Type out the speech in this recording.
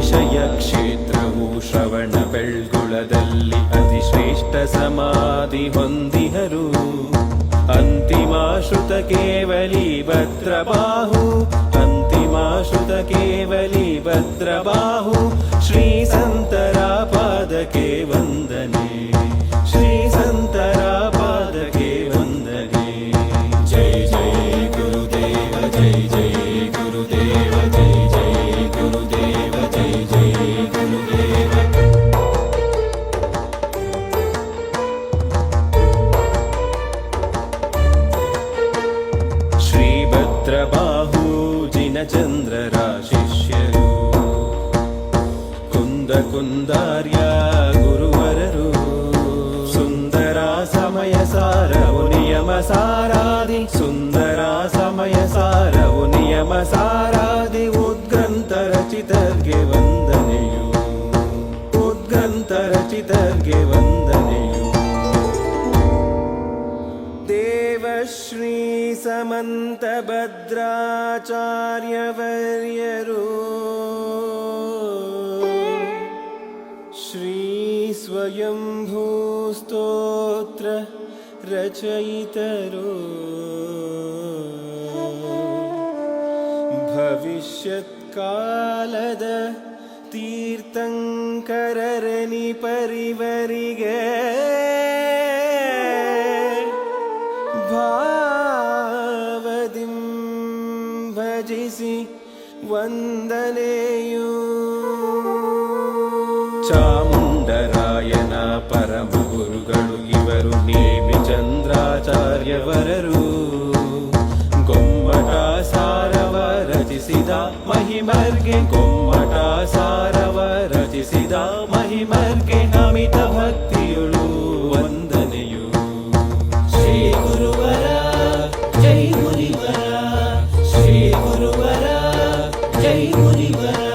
ವಿಷಯ ಕ್ಷೇತ್ರವು ಶ್ರವಣ ಬೆಳ್ಗುಳದಲ್ಲಿ ಅತಿಶ್ರೇಷ್ಠ ಸಮಾಧಿ ಹೊಂದಿಹರು. ಅಂತಿಮಾಶ್ರುತ ಕೇವಲಿ ಭದ್ರಬಾಹು, ಅಂತಿಮಾಶ್ರುತ ಕೇವಲಿ ಭದ್ರಬಾಹು. ಶ್ರೀ ಸಂತರ ಪಾದಕ್ಕೆ ವಂದನೆ, ಶ್ರೀ ಸಂತರ ಪಾದಕ್ಕೆ ವಂದನೆ. ಜೈ ಜೈ ಗುರುದೇವ, ಜೈ ಜೈ ಗುರುದೇವ, ಜೈ ಜೈ ಗುರುದೇವ, ಜೈ ಜೈ ಗುರುದೇವ. ಶ್ರೀ ಭದ್ರಬಾಹು ಜಿನಚಂದ್ರರ ಶಿಷ್ಯರು, ಕುಂದಾರ್ಯ ಗುರುವರರು. ಸುಂದರ ಸಮಯ ಸಾರವು ನಿಯಮ ಸಾರಾದಿ, ಸುಂದರ ಸಮಯ ಸಾರವು ನಿಯಮ ಸಾರಾದಿ. ಉದ್ಗ್ರಂಥ ರಚಿತರ್ಗೆ ವಂದನೆಯು, ಉದ್ಗ್ರಂಥ ರಚಿತರ್ಗೆ ವಂದನೆಯು. ದೇವಶ್ರೀ ಸಮಂತ ಭದ್ರಾಚಾರ್ಯವರ್ಯರು, ಶ್ರೀ ಸ್ವಯಂಭೂ ಸ್ತೋತ್ರ ರಚಯಿತರು. ಭವಿಷ್ಯತ್ ಕಾಲದ ತೀರ್ಥಂಕರರನಿ ಪರಿವರಿಗೆ ಭಾವದಿಂ ಭಜಿಸಿ ವಂದನೆಯು. ಚಾಮುಂಡರಾಯನ ಪರಮ ಗುರುಗಳು ಇವರು ನೇಮಿ ಚಂದ್ರಾಚಾರ್ಯವರರು. ಗೊಮ್ಮಟ ಸಾರವ ರಚಿಸಿದ ಮಹಿಮರ್ಗೆ, ಗೊಮ್ಮಟ ಸಾರವ ರಚಿಸಿದ ಮಹಿಮರ್ಗೆ ಅಮಿತ ಭಕ್ತಿಯುಳು ವಂದನೆಯು. ಶ್ರೀ ಗುರುವರ ಜೈ ಮುನಿವರ, ಶ್ರೀ ಗುರುವರ ಜೈ ಮುನಿವರ.